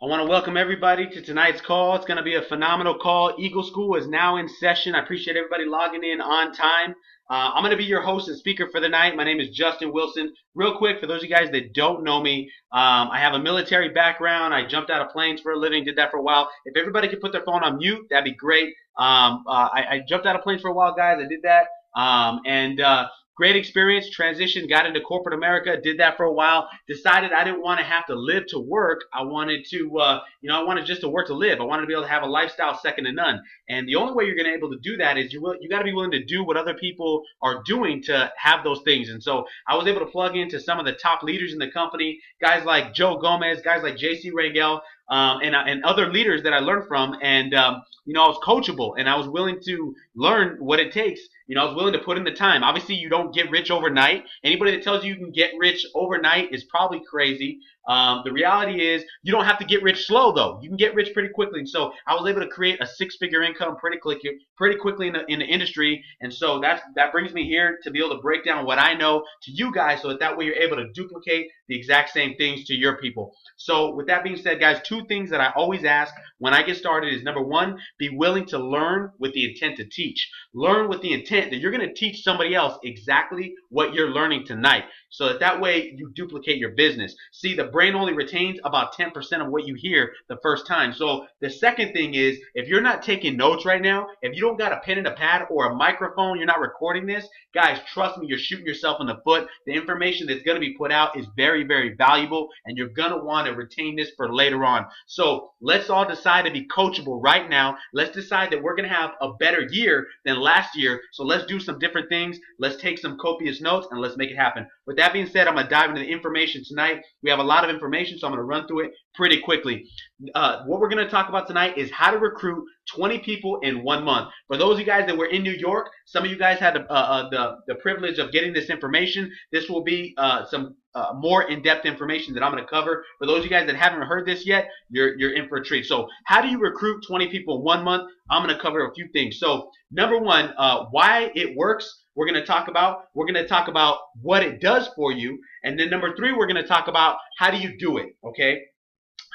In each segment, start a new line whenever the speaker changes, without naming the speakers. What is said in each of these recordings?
I want to welcome everybody to tonight's call. It's going to be a phenomenal call. Eagle School is now in session. I appreciate everybody logging in on time. I'm going to be your host and speaker for the night. My name is Justin Wilson. Real quick, for those of you guys that don't know me, I have a military background. I jumped out of planes for a living, did that for a while. If everybody could put their phone on mute, that'd be great. I jumped out of planes for a while, guys. I did that. Great experience, transition, got into corporate America, did that for a while, decided I didn't want to have to live to work. I wanted to, I wanted just to work to live. I wanted to be able to have a lifestyle second to none. And the only way you're going to be able to do that is you got to be willing to do what other people are doing to have those things. And so I was able to plug into some of the top leaders in the company, guys like Joe Gomez, guys like JC Rangel, and other leaders that I learned from. And, I was coachable and I was willing to learn what it takes. I was willing to put in the time. Obviously, you don't get rich overnight. Anybody that tells you you can get rich overnight is probably crazy. The reality is you don't have to get rich slow, though. You can get rich pretty quickly. And so I was able to create a six-figure income pretty quickly in the industry. And so that brings me here to be able to break down what I know to you guys so that way you're able to duplicate the exact same things to your people. So with that being said, guys, two things that I always ask when I get started is, number one, be willing to learn with the intent to teach. Learn with the intent that you're going to teach somebody else exactly what you're learning tonight, so that way you duplicate your business. See, the brain only retains about 10% of what you hear the first time. So the second thing is, if you're not taking notes right now, if you don't got a pen and a pad or a microphone, you're not recording this, guys, trust me, you're shooting yourself in the foot. The information that's going to be put out is very, very valuable, and you're going to want to retain this for later on. So let's all decide to be coachable right now. Let's decide that we're going to have a better year than last year. So let's do some different things. Let's take some copious notes and let's make it happen. With that being said, I'm going to dive into the information tonight. We have a lot of information, so I'm going to run through it pretty quickly. What we're going to talk about tonight is how to recruit 20 people in 1 month. For those of you guys that were in New York, some of you guys had the privilege of getting this information. This will be some more in-depth information that I'm going to cover. For those of you guys that haven't heard this yet, you're in for a treat. So how do you recruit 20 people in 1 month? I'm going to cover a few things. So number one, why it works. We're going to talk about what it does for you. And then number three, we're going to talk about how do you do it, okay?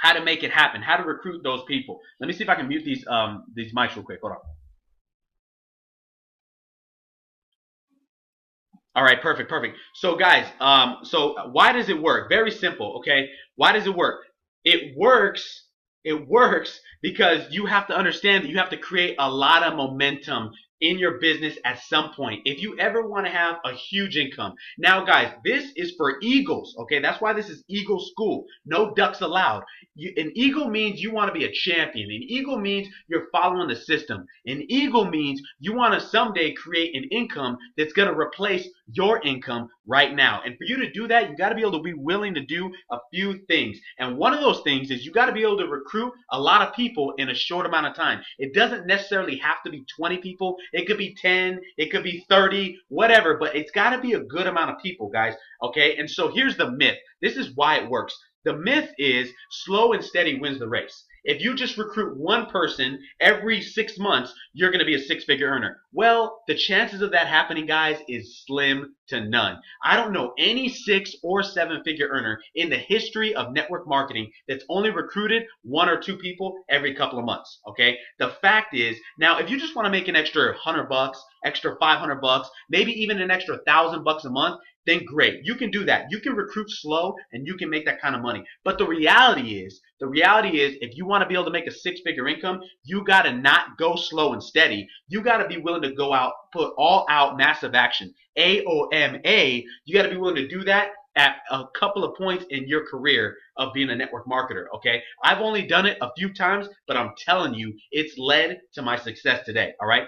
How to make it happen, how to recruit those people. Let me see if I can mute these mics real quick. Hold on. All right, perfect. So guys, so why does it work? Very simple, okay? Why does it work? It works because you have to understand that you have to create a lot of momentum in your business at some point. If you ever want to have a huge income. Now, guys, this is for eagles, okay? That's why this is Eagle School. No ducks allowed. An eagle means you want to be a champion. An eagle means you're following the system. An eagle means you want to someday create an income that's going to replace your income right now. And for you to do that, you got to be able to be willing to do a few things. And one of those things is you got to be able to recruit a lot of people in a short amount of time. It doesn't necessarily have to be 20 people. It could be 10, it could be 30, whatever, but it's got to be a good amount of people, guys, okay? And so here's the myth. This is why it works. The myth is slow and steady wins the race. If you just recruit one person every 6 months, you're going to be a six-figure earner. Well, the chances of that happening, guys, is slim to none. I don't know any 6 or 7-figure earner in the history of network marketing that's only recruited 1 or 2 people every couple of months, okay? The fact is, now if you just want to make an extra $100, extra $500, maybe even an extra $1,000 a month, then great. You can do that. You can recruit slow and you can make that kind of money. But the reality is if you want to be able to make a six-figure income, you got to not go slow and steady. You got to be willing to go out, put all out massive action. AOMA, you got to be willing to do that at a couple of points in your career of being a network marketer, okay? I've only done it a few times, but I'm telling you, it's led to my success today, all right?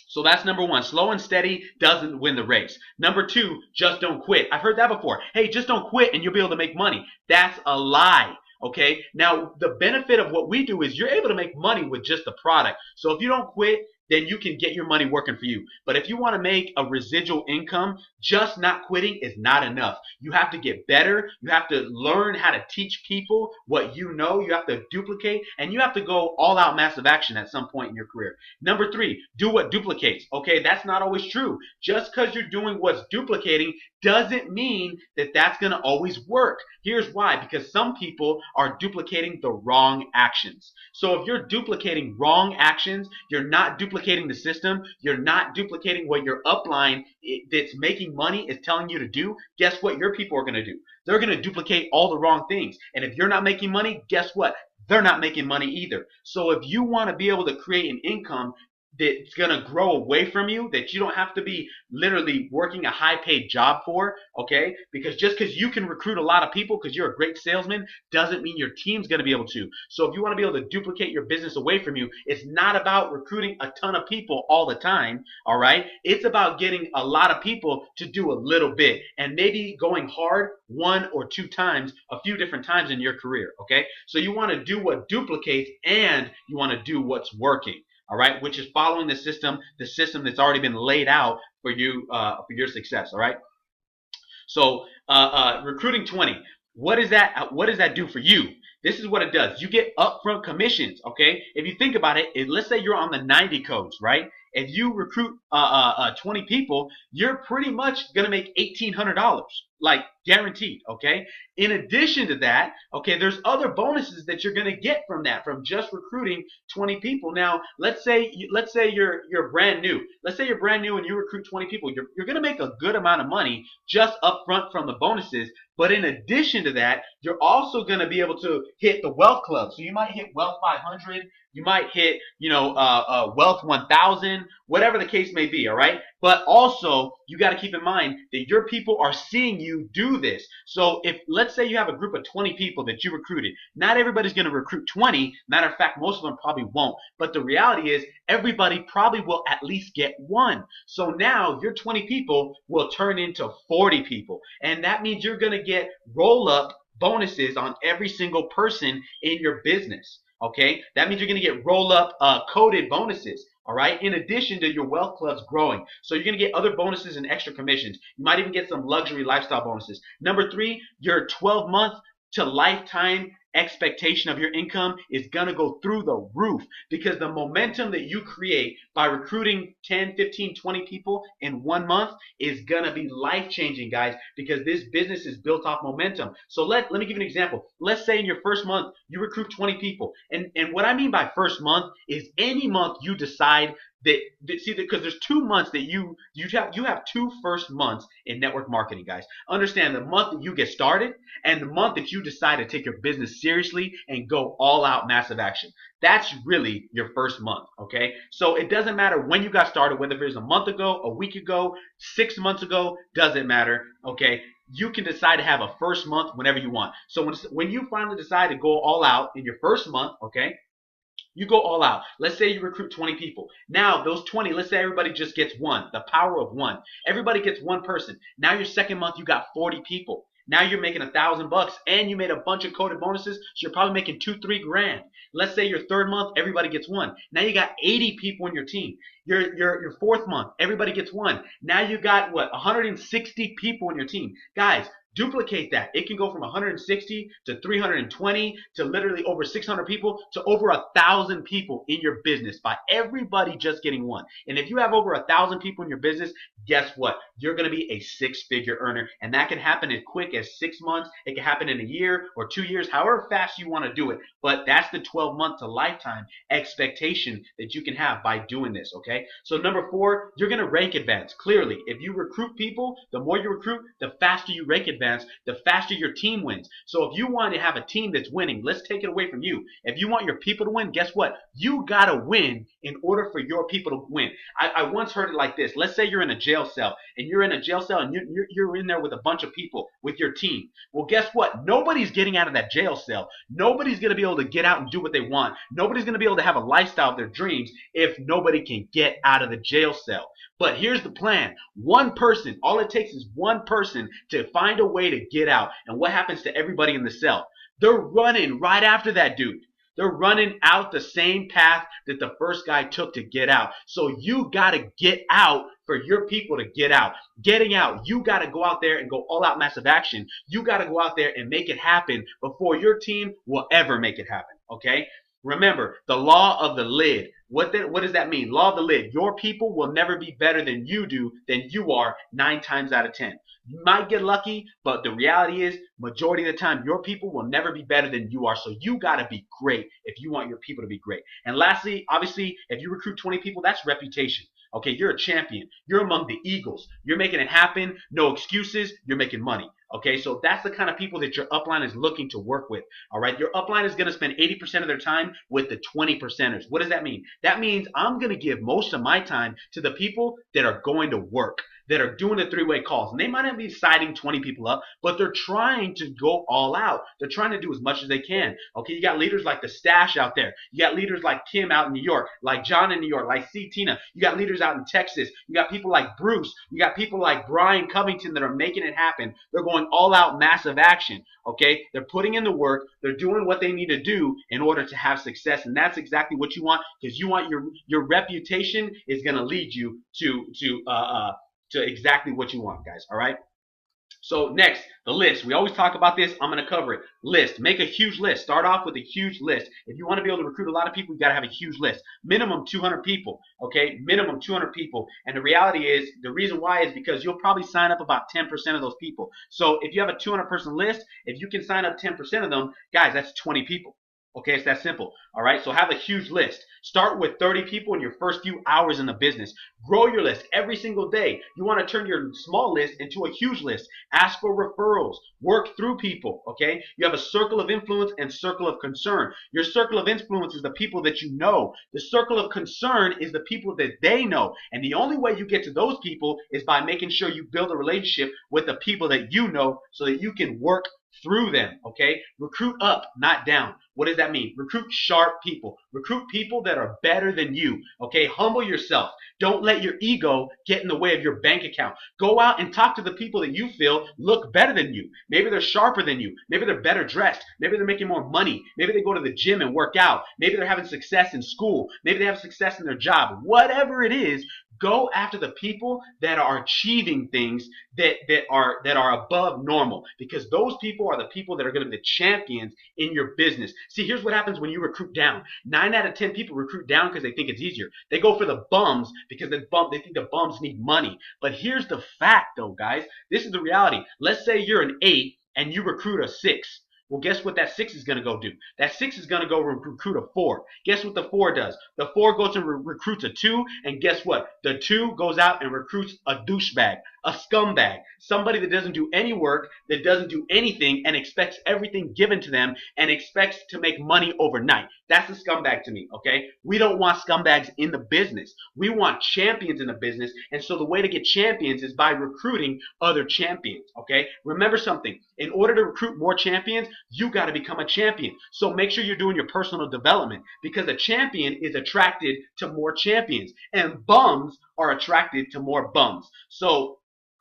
So that's number one. Slow and steady doesn't win the race. Number two, just don't quit. I've heard that before. Hey, just don't quit and you'll be able to make money. That's a lie. Okay. Now, the benefit of what we do is you're able to make money with just the product. So if you don't quit, then you can get your money working for you. But if you want to make a residual income, just not quitting is not enough. You have to get better. You have to learn how to teach people what you know. You have to duplicate, and you have to go all out massive action at some point in your career. Number 3, do what duplicates. Okay, that's not always true. Just because you're doing what's duplicating doesn't mean that that's going to always work. Here's why. Because some people are duplicating the wrong actions. So if you're duplicating wrong actions, you're not duplicating the system, you're not duplicating what your upline that's making money is telling you to do, guess what your people are going to do? They're going to duplicate all the wrong things. And if you're not making money, guess what? They're not making money either. So if you want to be able to create an income that's going to grow away from you, that you don't have to be literally working a high-paid job for, okay? Because just because you can recruit a lot of people because you're a great salesman doesn't mean your team's going to be able to. So if you want to be able to duplicate your business away from you, it's not about recruiting a ton of people all the time, all right? It's about getting a lot of people to do a little bit and maybe going hard 1 or 2 times, a few different times in your career, okay? So you want to do what duplicates and you want to do what's working. All right, which is following the system that's already been laid out for you for your success. All right. So recruiting 20. What does that do for you? This is what it does. You get upfront commissions. Okay. If you think about it, let's say you're on the 90 codes, right? If you recruit 20 people, you're pretty much gonna make $1,800, like guaranteed. Okay. In addition to that, okay, there's other bonuses that you're gonna get from that, from just recruiting 20 people. Now, let's say you're brand new. Let's say you're brand new and you recruit 20 people. You're gonna make a good amount of money just upfront from the bonuses. But in addition to that, you're also gonna be able to hit the wealth club. So you might hit Wealth 500. You might hit, Wealth 1000, whatever the case may be, all right? But also, you got to keep in mind that your people are seeing you do this. So if, let's say you have a group of 20 people that you recruited, not everybody's going to recruit 20. Matter of fact, most of them probably won't. But the reality is, everybody probably will at least get 1. So now your 20 people will turn into 40 people. And that means you're going to get roll-up bonuses on every single person in your business. Okay, that means you're going to get roll-up coded bonuses. All right, in addition to your wealth clubs growing. So you're going to get other bonuses and extra commissions. You might even get some luxury lifestyle bonuses. Number 3, your 12-month to lifetime expectation of your income is going to go through the roof, because the momentum that you create by recruiting 10, 15, 20 people in 1 month is going to be life-changing, guys, because this business is built off momentum. So let me give you an example. Let's say in your first month, you recruit 20 people. And what I mean by first month is any month you decide because there's 2 months that you have 2 first months in network marketing, guys. Understand, the month that you get started and the month that you decide to take your business seriously and go all out massive action. That's really your first month, okay? So it doesn't matter when you got started, whether it was a month ago, a week ago, 6 months ago, doesn't matter, okay? You can decide to have a first month whenever you want. So when you finally decide to go all out in your first month, okay, you go all out. Let's say you recruit 20 people. Now, those 20, let's say everybody just gets 1. The power of 1. Everybody gets 1 person. Now, your second month, you got 40 people. Now you're making $1,000 and you made a bunch of coded bonuses, so you're probably making $2-3 grand. Let's say your third month, everybody gets 1. Now you got 80 people in your team. Your fourth month, everybody gets 1. Now you got 160 people in your team. Guys, duplicate that. It can go from 160 to 320 to literally over 600 people to over 1,000 people in your business by everybody just getting 1. And if you have over 1,000 people in your business, guess what? You're going to be a 6-figure earner. And that can happen as quick as 6 months. It can happen in a year or 2 years, however fast you want to do it. But that's the 12-month to lifetime expectation that you can have by doing this, okay? So number 4, you're going to rank advance. Clearly, if you recruit people, the more you recruit, the faster you rank advance, the faster your team wins. So if you want to have a team that's winning, let's take it away from you. If you want your people to win, guess what? You got to win in order for your people to win. I once heard it like this. Let's say you're in a jail cell, and you're in a jail cell, and you're in there with a bunch of people with your team. Well, guess what? Nobody's getting out of that jail cell. Nobody's going to be able to get out and do what they want. Nobody's going to be able to have a lifestyle of their dreams if nobody can get out of the jail cell. But here's the plan. One person, all it takes is one person to find a way to get out. And what happens to everybody in the cell? They're running right after that dude. They're running out the same path that the first guy took to get out. So you got to get out for your people to get out. Getting out, you got to go out there and go all out massive action. You got to go out there and make it happen before your team will ever make it happen. Okay? Remember, the law of the lid. What does that mean? Law of the lid. Your people will never be better than you are 9 times out of 10. You might get lucky, but the reality is, majority of the time, your people will never be better than you are. So you got to be great if you want your people to be great. And lastly, obviously, if you recruit 20 people, that's reputation. Okay, you're a champion. You're among the Eagles. You're making it happen. No excuses. You're making money. Okay, so that's the kind of people that your upline is looking to work with. All right, your upline is going to spend 80% of their time with the 20 percenters. What does that mean? That means I'm going to give most of my time to the people that are going to work, that are doing the 3-way calls. And they might not be signing 20 people up, but they're trying to go all out. They're trying to do as much as they can. Okay, you got leaders like the Stash out there. You got leaders like Kim out in New York, like John in New York, like C. Tina. You got leaders out in Texas. You got people like Bruce. You got people like Brian Covington that are making it happen. They're going all out massive action. Okay, they're putting in the work. They're doing what they need to do in order to have success. And that's exactly what you want, because you want your reputation is going to lead you to exactly what you want, guys. All right. So next, the list. We always talk about this. I'm going to cover it. List. Make a huge list. Start off with a huge list. If you want to be able to recruit a lot of people, you got to have a huge list. Minimum 200 people. Okay? Minimum 200 people. And the reality is, the reason why is because you'll probably sign up about 10% of those people. So if you have a 200-person list, if you can sign up 10% of them, guys, that's 20 people. Okay, it's that simple. All right, so have a huge list. Start with 30 people in your first few hours in the business. Grow your list every single day. You want to turn your small list into a huge list. Ask for referrals. Work through people. Okay, you have a circle of influence and circle of concern. Your circle of influence is the people that you know. The circle of concern is the people that they know. And the only way you get to those people is by making sure you build a relationship with the people that you know, so that you can work through them. Okay, recruit up, not down. What does that mean? Recruit sharp people. Recruit people that are better than you. Okay, humble yourself. Don't let your ego get in the way of your bank account. Go out and talk to the people that you feel look better than you. Maybe they're sharper than you. Maybe they're better dressed. Maybe they're making more money. Maybe they go to the gym and work out. Maybe they're having success in school. Maybe they have success in their job. Whatever it is, go after the people that are achieving things that are above normal, because those people are the people that are going to be the champions in your business. See, here's what happens when you recruit down. 9 out of 10 people recruit down because they think it's easier. They go for the bums because they think the bums need money. But here's the fact, though, guys. This is the reality. Let's say you're an 8 and you recruit a 6. Well, guess what that 6 is going to go do? That 6 is going to go recruit a 4. Guess what the 4 does? The 4 goes and recruits a 2, and guess what? The 2 goes out and recruits a douchebag, a scumbag, somebody that doesn't do any work, that doesn't do anything, and expects everything given to them, and expects to make money overnight. That's a scumbag to me, okay? We don't want scumbags in the business. We want champions in the business, and so the way to get champions is by recruiting other champions, okay? Remember something. In order to recruit more champions, you got to become a champion. So make sure you're doing your personal development, because a champion is attracted to more champions, and bums are attracted to more bums. So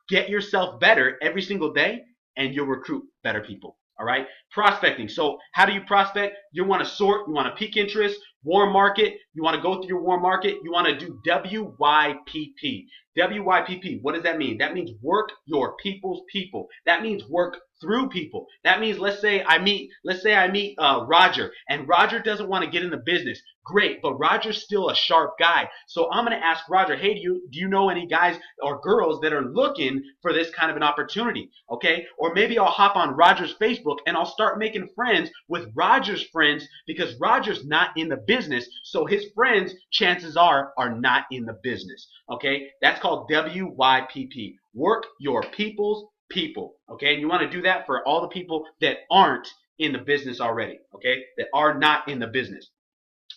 get yourself better every single day, and you'll recruit better people. All right? Prospecting. So how do you prospect? You want to sort. You want to peak interest, warm market. You want to go through your warm market. You want to do WYPP. WYPP. What does that mean? That means work your people's people. That means work through people. That means, let's say I meet Roger, and Roger doesn't want to get in the business. Great, but Roger's still a sharp guy. So I'm going to ask Roger, hey, do you know any guys or girls that are looking for this kind of an opportunity? Okay, or maybe I'll hop on Roger's Facebook and I'll start making friends with Roger's friends, because Roger's not in the business, so his friends, chances are not in the business. Okay, that's called WYPP. Work your people's people. Okay, and you want to do that for all the people that aren't in the business already. Okay, that are not in the business.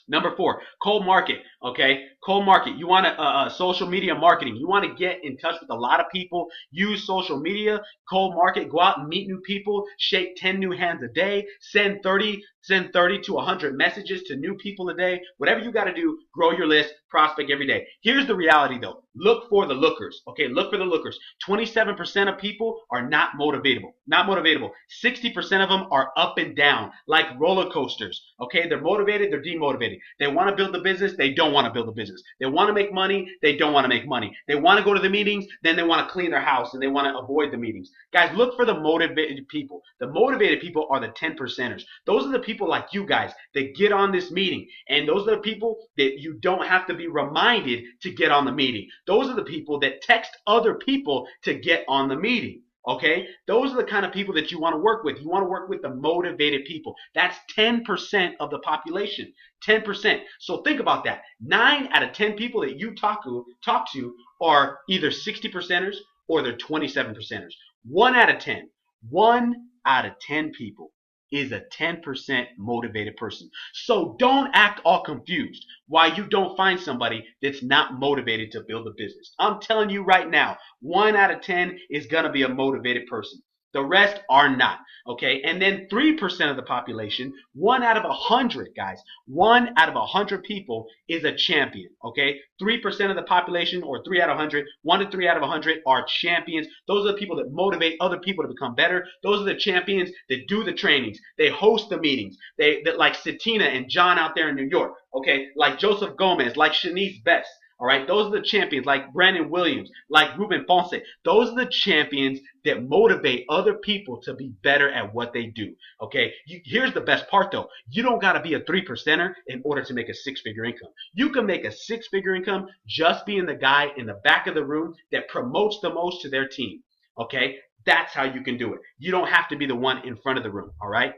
Number 4, cold market. Okay, cold market. You want social media marketing. You want to get in touch with a lot of people. Use social media. Cold market. Go out and meet new people. Shake 10 new hands a day. Send 30 to 100 messages to new people a day. Whatever you got to do, grow your list, prospect every day. Here's the reality though. Look for the lookers. Okay, look for the lookers. 27% of people are not motivatable. Not motivatable. 60% of them are up and down, like roller coasters. Okay, they're motivated, they're demotivated. They want to build a business, they don't want to build a business. They want to make money, they don't want to make money. They want to go to the meetings, then they want to clean their house and they want to avoid the meetings. Guys, look for the motivated people. The motivated people are the 10%ers. Those are the people like you guys that get on this meeting. And those are the people that you don't have to be reminded to get on the meeting. Those are the people that text other people to get on the meeting. Okay, those are the kind of people that you want to work with. You want to work with the motivated people. That's 10% of the population. 10%. So think about that. 9 out of 10 people that you talk to are either 60%ers or they're 27%ers. 1 out of 10. 1 out of 10 people is a 10% motivated person. So don't act all confused why you don't find somebody that's not motivated to build a business. I'm telling you right now, 1 out of 10 is going to be a motivated person. The rest are not, okay? And then 3% of the population, 1 out of 100, guys, 1 out of 100 people is a champion, okay? 3% of the population, or 3 out of 100, 1 to 3 out of 100 are champions. Those are the people that motivate other people to become better. Those are the champions that do the trainings. They host the meetings. That like Satina and John out there in New York, okay? Like Joseph Gomez, like Shanice Best. All right, those are the champions like Brandon Williams, like Ruben Ponce. Those are the champions that motivate other people to be better at what they do. Okay, here's the best part though. You don't got to be a 3%er in order to make a 6-figure income. You can make a 6-figure income just being the guy in the back of the room that promotes the most to their team. Okay, that's how you can do it. You don't have to be the one in front of the room. All right.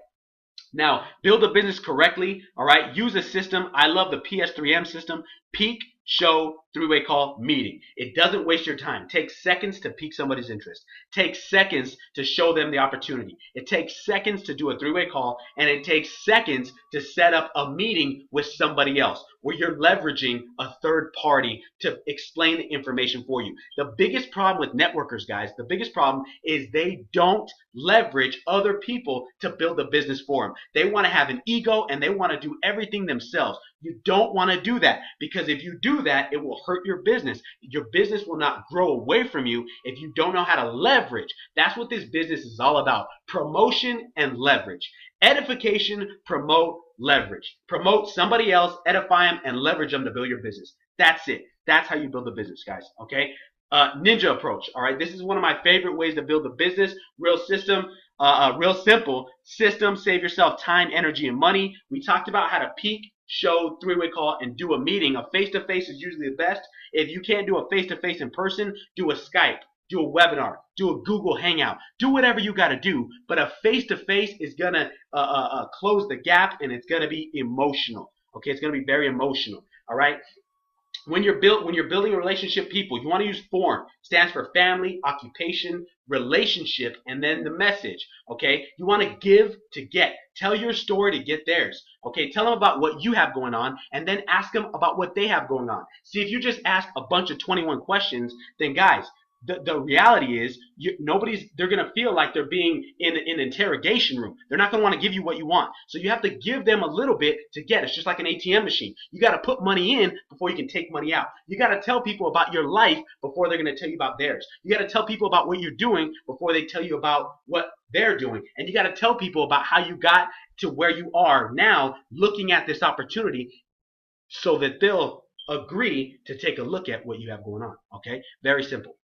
Now, build a business correctly, all right? Use a system. I love the PS3M system. Peak, show, three-way call, meeting. It doesn't waste your time. It takes seconds to pique somebody's interest. It takes seconds to show them the opportunity. It takes seconds to do a three-way call, and it takes seconds to set up a meeting with somebody else where you're leveraging a third party to explain the information for you. The biggest problem with networkers, guys, the biggest problem is they don't leverage other people to build a business for them. They want to have an ego and they want to do everything themselves. You don't want to do that, because if you do that, it will hurt your business. Your business will not grow away from you if you don't know how to leverage. That's what this business is all about. Promotion and leverage. Edification, promote, leverage. Promote somebody else, edify them, and leverage them to build your business. That's it. That's how you build a business, guys. Okay? Ninja approach. All right? This is one of my favorite ways to build a business. Real simple system. Save yourself time, energy, and money. We talked about how to peak, show, three-way call, and do a meeting. A face-to-face is usually the best. If you can't do a face-to-face in person, do a Skype, do a webinar, do a Google Hangout, do whatever you got to do. But a face-to-face is going to close the gap, and it's going to be emotional. Okay, it's going to be very emotional. All right. When you're building a relationship, people, you want to use FORM. Stands for family, occupation, relationship, and then the message. Okay, you want to give to get. Tell your story to get theirs. Okay, tell them about what you have going on, and then ask them about what they have going on. See, if you just ask a bunch of 21 questions, then guys, the reality is they're going to feel like they're being in an interrogation room. They're not going to want to give you what you want. So you have to give them a little bit to get. It's just like an ATM machine. You got to put money in before you can take money out. You got to tell people about your life before they're going to tell you about theirs. You got to tell people about what you're doing before they tell you about what they're doing. And you got to tell people about how you got to where you are now, looking at this opportunity, so that they'll agree to take a look at what you have going on. Okay? Very simple.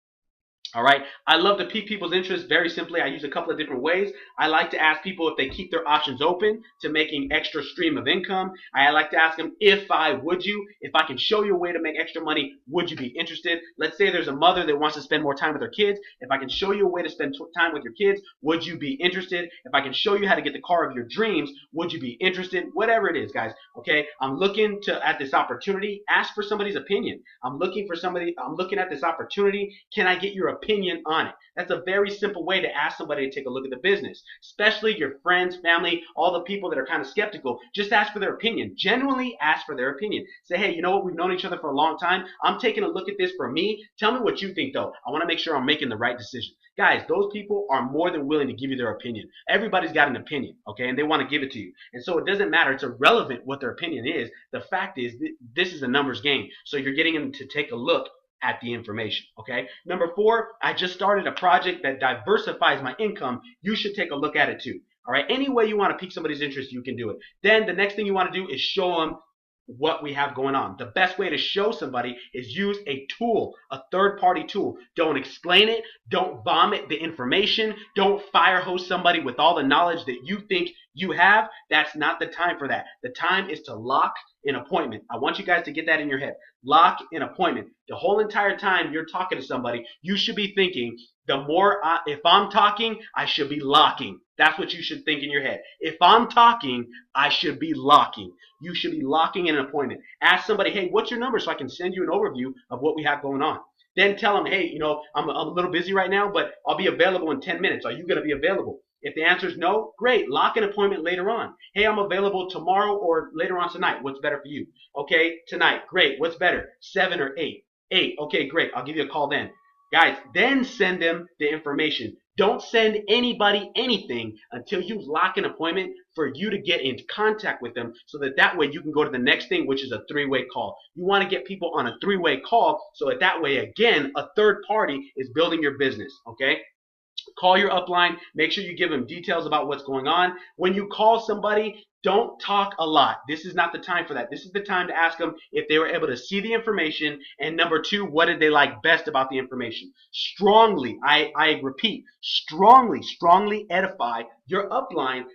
All right. I love to pique people's interest very simply. I use a couple of different ways. I like to ask people if they keep their options open to making extra stream of income. I like to ask them if I can show you a way to make extra money, would you be interested? Let's say there's a mother that wants to spend more time with her kids. If I can show you a way to spend time with your kids, would you be interested? If I can show you how to get the car of your dreams, would you be interested? Whatever it is, guys. Okay. I'm looking at this opportunity. Ask for somebody's opinion. I'm looking at this opportunity. Can I get your opinion opinion on it. That's a very simple way to ask somebody to take a look at the business, especially your friends, family, all the people that are kind of skeptical. Just ask for their opinion. Genuinely ask for their opinion. Say, hey, you know what? We've known each other for a long time. I'm taking a look at this for me. Tell me what you think, though. I want to make sure I'm making the right decision. Guys, those people are more than willing to give you their opinion. Everybody's got an opinion, okay, and they want to give it to you. And so it doesn't matter. It's irrelevant what their opinion is. The fact is, this is a numbers game. So you're getting them to take a look at the information, okay? Number 4, I just started a project that diversifies my income. You should take a look at it too, all right? Any way you want to pique somebody's interest, you can do it. Then the next thing you want to do is show them what we have going on. The best way to show somebody is use a tool, a third-party tool. Don't explain it. Don't vomit the information. Don't fire hose somebody with all the knowledge that you think you have. That's not the time for that. The time is to lock an appointment. I want you guys to get that in your head. Lock an appointment. The whole entire time you're talking to somebody, you should be thinking, if I'm talking, I should be locking. That's what you should think in your head. If I'm talking, I should be locking. You should be locking in an appointment. Ask somebody, hey, what's your number so I can send you an overview of what we have going on. Then tell them, hey, you know, I'm a little busy right now, but I'll be available in 10 minutes. Are you going to be available? If the answer is no, great. Lock an appointment later on. Hey, I'm available tomorrow or later on tonight. What's better for you? Okay, tonight. Great. What's better? 7 or 8? 8. Okay, great. I'll give you a call then. Guys, then send them the information. Don't send anybody anything until you lock an appointment for you to get into contact with them so that way you can go to the next thing, which is a 3-way call. You want to get people on a 3-way call so that way, again, a third party is building your business, okay? Call your upline. Make sure you give them details about what's going on. When you call somebody, don't talk a lot. This is not the time for that. This is the time to ask them if they were able to see the information, and number 2, what did they like best about the information. Strongly, I repeat, strongly edify your upline.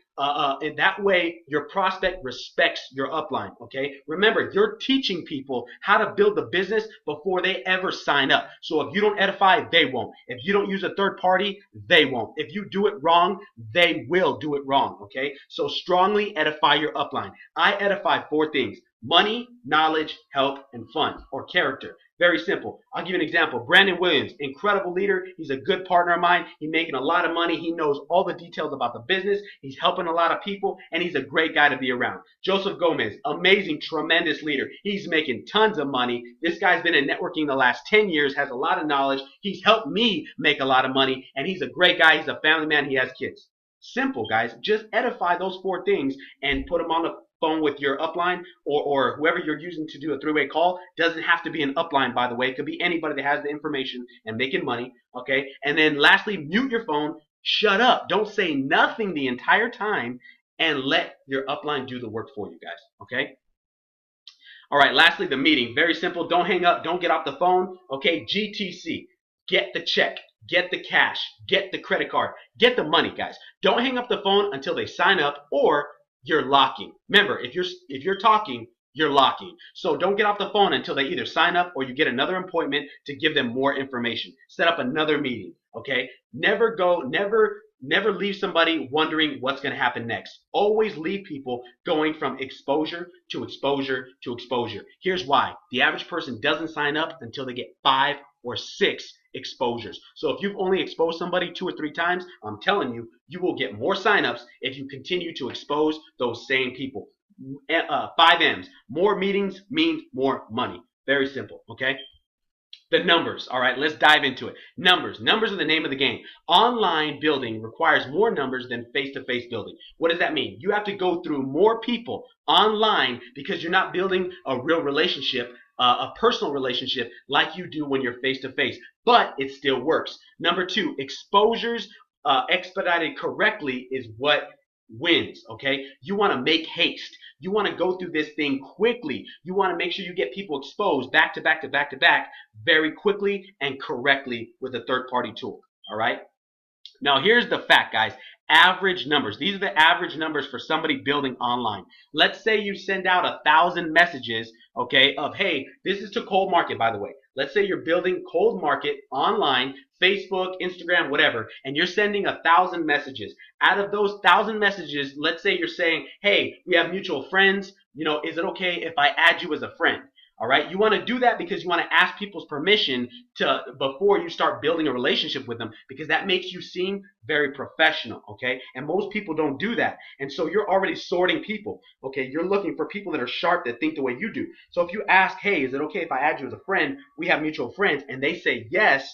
In that way, your prospect respects your upline, okay? Remember, you're teaching people how to build the business before they ever sign up. So if you don't edify, they won't. If you don't use a third party, they won't. If you do it wrong, they will do it wrong, okay? So strongly edify your upline. I edify 4 things: money, knowledge, help, and fun, or character. Very simple. I'll give you an example. Brandon Williams, incredible leader. He's a good partner of mine. He's making a lot of money. He knows all the details about the business. He's helping a lot of people, and he's a great guy to be around. Joseph Gomez, amazing, tremendous leader. He's making tons of money. This guy's been in networking the last 10 years, has a lot of knowledge. He's helped me make a lot of money, and he's a great guy. He's a family man. He has kids. Simple, guys. Just edify those 4 things and put them on the phone with your upline or whoever you're using to do a 3-way call. Doesn't have to be an upline, by the way. It could be anybody that has the information and making money, okay? And then lastly, mute your phone. Shut up. Don't say nothing the entire time and let your upline do the work for you guys, okay? All right, lastly, the meeting. Very simple. Don't hang up. Don't get off the phone, okay? GTC. Get the check. Get the cash. Get the credit card. Get the money, guys. Don't hang up the phone until they sign up or you're locking. Remember, if you're talking, you're locking. So don't get off the phone until they either sign up or you get another appointment to give them more information. Set up another meeting, okay? Never leave somebody wondering what's going to happen next. Always leave people going from exposure to exposure to exposure. Here's why. The average person doesn't sign up until they get 5 or 6 exposures. So if you've only exposed somebody 2 or 3 times, I'm telling you, you will get more signups if you continue to expose those same people. 5 M's. More meetings means more money. Very simple, okay? The numbers. All right, let's dive into it. Numbers. Numbers are the name of the game. Online building requires more numbers than face-to-face building. What does that mean? You have to go through more people online because you're not building a real relationship, a personal relationship like you do when you're face-to-face. But it still works. Number 2, exposures expedited correctly is what wins, okay? You want to make haste. You want to go through this thing quickly. You want to make sure you get people exposed back to back to back to back very quickly and correctly with a third-party tool, all right? Now, here's the fact, guys. Average numbers. These are the average numbers for somebody building online. Let's say you send out 1,000 messages, okay, of, hey, this is to cold market, by the way. Let's say you're building cold market online, Facebook, Instagram, whatever, and you're sending 1,000 messages. Out of those 1,000 messages, let's say you're saying, hey, we have mutual friends. You know, is it okay if I add you as a friend? All right, you want to do that because you want to ask people's permission before you start building a relationship with them, because that makes you seem very professional, okay? And most people don't do that. And so you're already sorting people, okay? You're looking for people that are sharp, that think the way you do. So if you ask, hey, is it okay if I add you as a friend? We have mutual friends, and they say yes,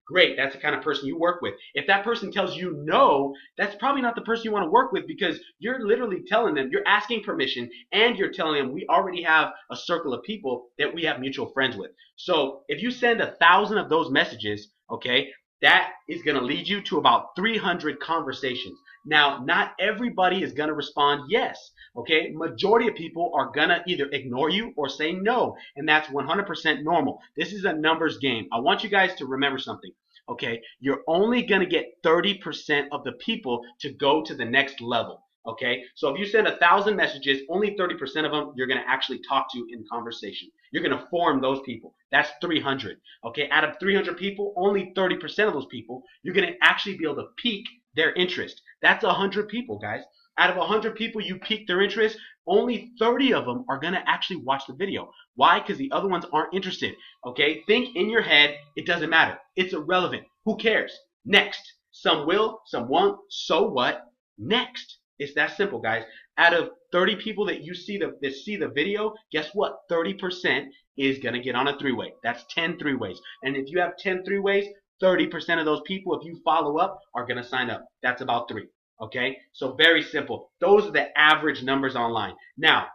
great, that's the kind of person you work with. If that person tells you no, that's probably not the person you want to work with, because you're literally telling them, you're asking permission, and you're telling them we already have a circle of people that we have mutual friends with. So if you send 1,000 of those messages, okay, that is going to lead you to about 300 conversations. Now, not everybody is going to respond yes, okay? Majority of people are going to either ignore you or say no, and that's 100% normal. This is a numbers game. I want you guys to remember something, okay? You're only going to get 30% of the people to go to the next level. Okay, so if you send 1,000 messages, only 30% of them you're going to actually talk to in conversation. You're going to form those people. That's 300. Okay, out of 300 people, only 30% of those people you're going to actually be able to pique their interest. That's 100 people, guys. Out of 100 people you pique their interest, only 30 of them are going to actually watch the video. Why? Because the other ones aren't interested. Okay, think in your head, it doesn't matter. It's irrelevant. Who cares? Next. Some will, some won't. So what? Next. It's that simple, guys. Out of 30 people that you see that see the video, guess what? 30% is going to get on a three-way. That's 10 three-ways. And if you have 10 three-ways, 30% of those people, if you follow up, are going to sign up. That's about 3. Okay? So very simple. Those are the average numbers online. Now,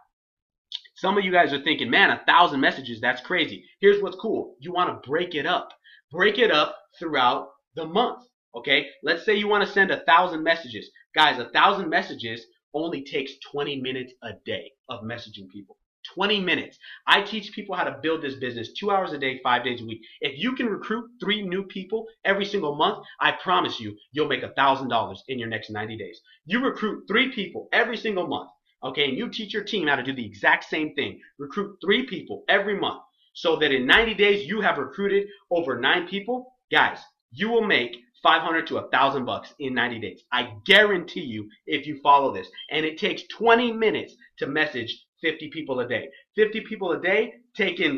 some of you guys are thinking, man, 1,000 messages, that's crazy. Here's what's cool. You want to break it up. Break it up throughout the month. Okay? Let's say you want to send 1,000 messages. Guys, 1,000 messages only takes 20 minutes a day of messaging people. 20 minutes. I teach people how to build this business 2 hours a day, 5 days a week. If you can recruit 3 new people every single month, I promise you, you'll make $1,000 in your next 90 days. You recruit 3 people every single month, okay, and you teach your team how to do the exact same thing. Recruit 3 people every month so that in 90 days you have recruited over 9 people. Guys, you will make $500 to $1,000 in 90 days. I guarantee you if you follow this. And it takes 20 minutes to message 50 people a day. 50 people a day,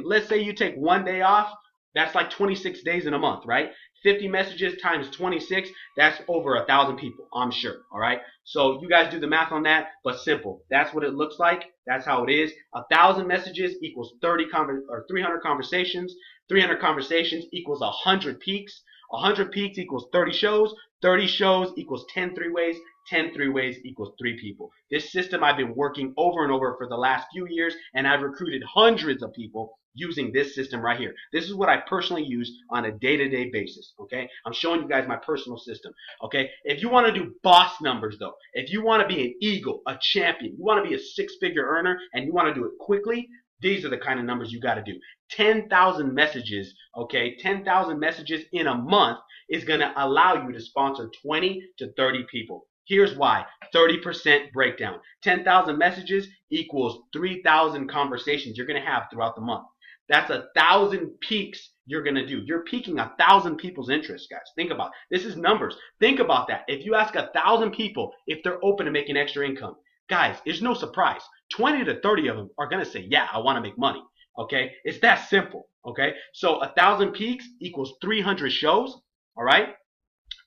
let's say you take 1 day off, that's like 26 days in a month, right? 50 messages times 26, that's over 1,000 people, I'm sure, all right? So you guys do the math on that, but simple. That's what it looks like. That's how it is. 1,000 messages equals 300 conversations. 300 conversations equals 100 peaks. 100 peaks equals 30 shows. 30 shows equals 10 three-ways. 10 three-ways equals 3 people. This system I've been working over and over for the last few years, and I've recruited hundreds of people using this system right here. This is what I personally use on a day-to-day basis, okay? I'm showing you guys my personal system, okay? If you want to do boss numbers, though, if you want to be an eagle, a champion, you want to be a 6-figure earner, and you want to do it quickly, these are the kind of numbers you got to do. 10,000 messages, okay? 10,000 messages in a month is going to allow you to sponsor 20 to 30 people. Here's why. 30% breakdown. 10,000 messages equals 3,000 conversations you're going to have throughout the month. That's 1,000 peaks you're going to do. You're peaking 1,000 people's interest, guys. Think about it. This is numbers. Think about that. If you ask 1,000 people if they're open to making extra income, guys, it's no surprise. 20 to 30 of them are going to say, yeah, I want to make money. Okay? It's that simple. Okay? So 1,000 peaks equals 300 shows. All right?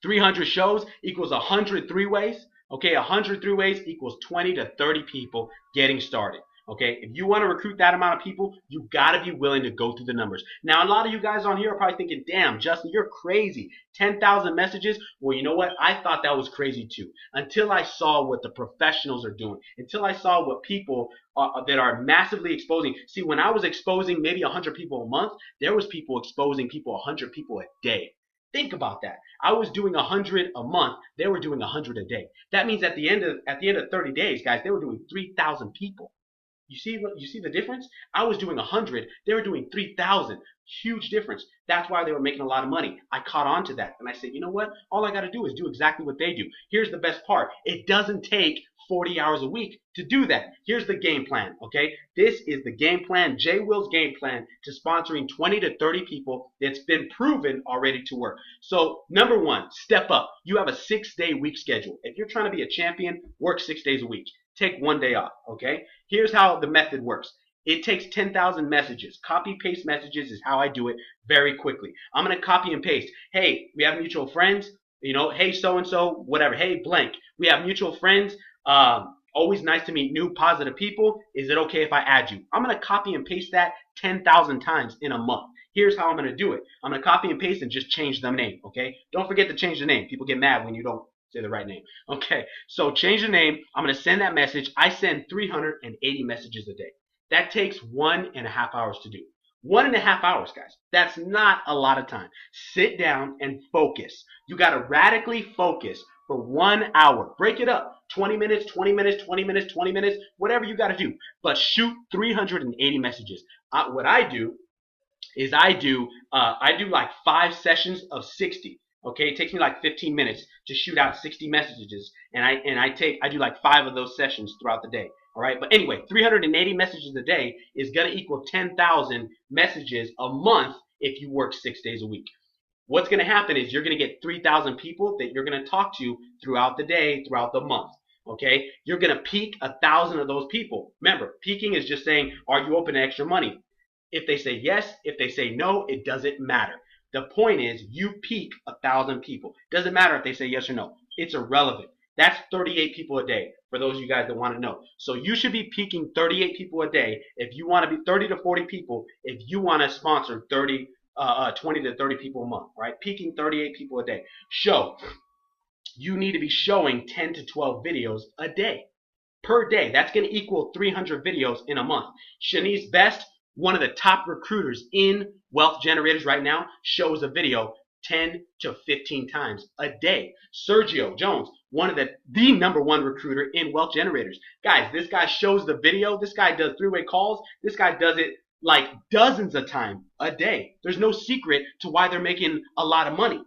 300 shows equals 100 three-ways. Okay, 100 three-ways equals 20 to 30 people getting started. Okay, if you want to recruit that amount of people, you got to be willing to go through the numbers. Now, a lot of you guys on here are probably thinking, damn, Justin, you're crazy. 10,000 messages? Well, you know what? I thought that was crazy too. Until I saw what the professionals are doing. Until I saw what people that are massively exposing. See, when I was exposing maybe 100 people a month, there was people exposing people 100 people a day. Think about that. I was doing 100 a month. They were doing 100 a day. That means at the end of 30 days, guys, they were doing 3,000 people. You see the difference? I was doing 100. They were doing 3,000. Huge difference. That's why they were making a lot of money. I caught on to that. And I said, you know what? All I got to do is do exactly what they do. Here's the best part. It doesn't take 40 hours a week to do that. Here's the game plan, okay? This is the game plan, Jay Will's game plan to sponsoring 20 to 30 people that's been proven already to work. So, number 1, step up. You have a 6-day week schedule. If you're trying to be a champion, work 6 days a week. Take 1 day off, okay? Here's how the method works. It takes 10,000 messages. Copy paste messages is how I do it very quickly. I'm going to copy and paste. Hey, we have mutual friends. You know, hey, so-and-so, whatever. Hey, blank. We have mutual friends. Always nice to meet new positive people. Is it okay if I add you? I'm going to copy and paste that 10,000 times in a month. Here's how I'm going to do it. I'm going to copy and paste and just change the name, okay? Don't forget to change the name. People get mad when you don't say the right name. Okay, so change the name. I'm going to send that message. I send 380 messages a day. That takes 1.5 hours to do. 1.5 hours, guys. That's not a lot of time. Sit down and focus. You got to radically focus for 1 hour. Break it up. 20 minutes, 20 minutes, 20 minutes, 20 minutes, whatever you got to do. But shoot 380 messages. What I do is I do like 5 sessions of 60. Okay, it takes me like 15 minutes to shoot out 60 messages, and I do like 5 of those sessions throughout the day. All right, but anyway, 380 messages a day is gonna equal 10,000 messages a month if you work 6 days a week. What's gonna happen is you're gonna get 3,000 people that you're gonna talk to throughout the day, throughout the month. Okay, you're gonna peak 1,000 of those people. Remember, peaking is just saying, are you open to extra money? If they say yes, if they say no, it doesn't matter. The point is you peak 1,000 people. Doesn't matter if they say yes or no. It's irrelevant. That's 38 people a day for those of you guys that want to know. So you should be peaking 38 people a day if you want to be 30 to 40 people if you want to sponsor 20 to 30 people a month, right? Peaking 38 people a day. You need to be showing 10 to 12 videos a day. Per day. That's going to equal 300 videos in a month. Shanice Best, one of the top recruiters in Wealth Generators right now, shows a video 10 to 15 times a day. Sergio Jones, one of the #1 recruiter in Wealth Generators. Guys, this guy shows the video. This guy does 3-way calls. This guy does it like dozens of times a day. There's no secret to why they're making a lot of money.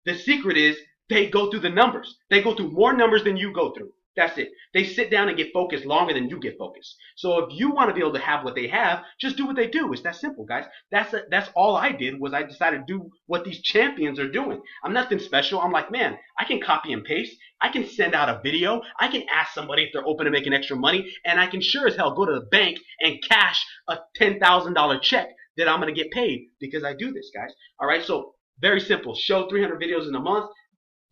The secret is they go through the numbers. They go through more numbers than you go through. That's it. They sit down and get focused longer than you get focused. So if you want to be able to have what they have, just do what they do. It's that simple, guys. That's all I did was I decided to do what these champions are doing. I'm nothing special. I'm like, man, I can copy and paste. I can send out a video. I can ask somebody if they're open to making extra money. And I can sure as hell go to the bank and cash a $10,000 check that I'm going to get paid because I do this, guys. All right, so very simple. Show 300 videos in a month.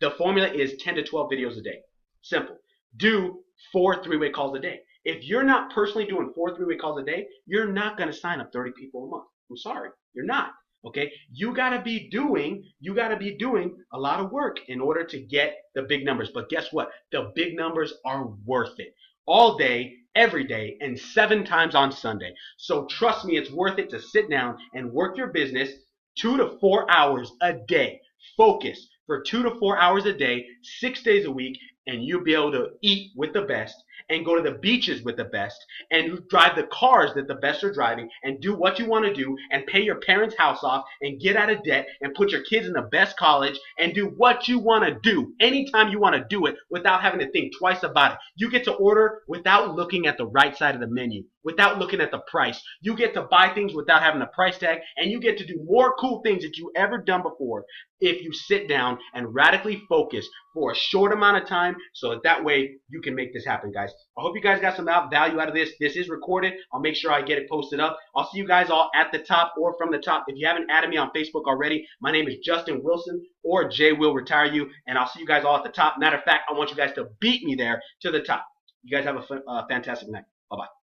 The formula is 10 to 12 videos a day. Simple. Do 4 3-way calls a day. If you're not personally doing 4 3-way calls a day, you're not going to sign up 30 people a month. I'm sorry, you're not. Okay, you gotta be doing a lot of work in order to get the big numbers. But guess what? The big numbers are worth it. All day, every day, and 7 times on Sunday. So trust me, it's worth it to sit down and work your business 2 to 4 hours a day. Focus for 2 to 4 hours a day, 6 days a week, and you'll be able to eat with the best and go to the beaches with the best and drive the cars that the best are driving and do what you want to do and pay your parents' house off and get out of debt and put your kids in the best college and do what you want to do anytime you want to do it without having to think twice about it. You get to order without looking at the right side of the menu, without looking at the price. You get to buy things without having a price tag, and you get to do more cool things that you ever done before if you sit down and radically focus for a short amount of time so that way you can make this happen, guys. I hope you guys got some value out of this. This is recorded. I'll make sure I get it posted up. I'll see you guys all at the top or from the top. If you haven't added me on Facebook already, my name is Justin Wilson, or Jay will retire you, and I'll see you guys all at the top. Matter of fact, I want you guys to beat me there to the top. You guys have a fantastic night. Bye-bye.